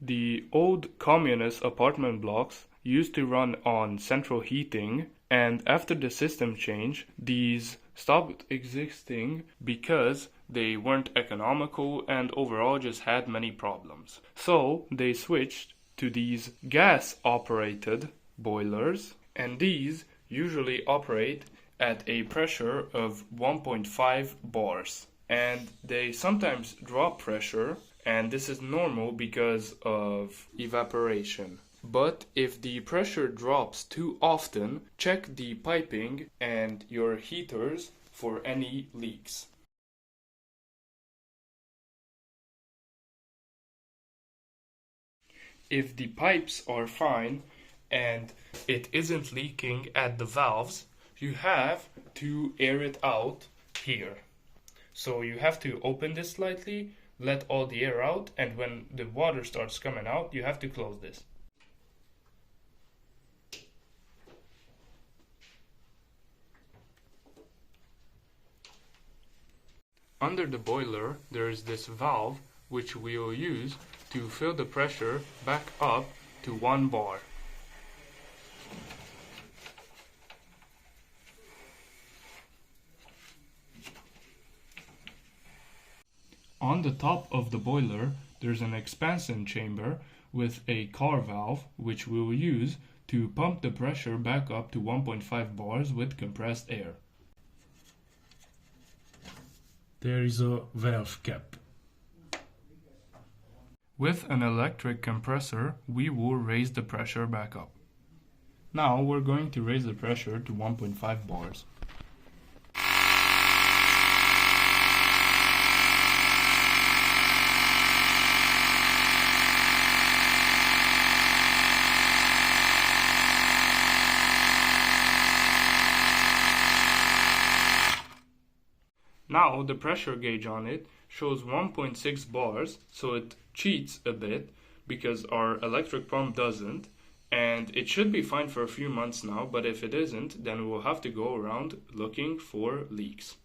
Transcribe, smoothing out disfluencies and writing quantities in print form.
The old communist apartment blocks used to run on central heating, and after the system change, these stopped existing because they weren't economical and overall just had many problems. So they switched to these gas-operated boilers, and these usually operate at a pressure of 1.5 bars. And they sometimes drop pressure, and this is normal because of evaporation. But if the pressure drops too often, check the piping and your heaters for any leaks. If the pipes are fine and it isn't leaking at the valves, you have to air it out here. So you have to open this slightly, let all the air out, and when the water starts coming out, you have to close this. Under the boiler, there is this valve which we will use to fill the pressure back up to 1 bar. On the top of the boiler, there's an expansion chamber with a car valve which we will use to pump the pressure back up to 1.5 bars with compressed air. There is a valve cap. With an electric compressor, we will raise the pressure back up. Now we're going to raise the pressure to 1.5 bars. Now the pressure gauge on it shows 1.6 bars, so it cheats a bit because our electric pump doesn't, and it should be fine for a few months now, but if it isn't, then we'll have to go around looking for leaks.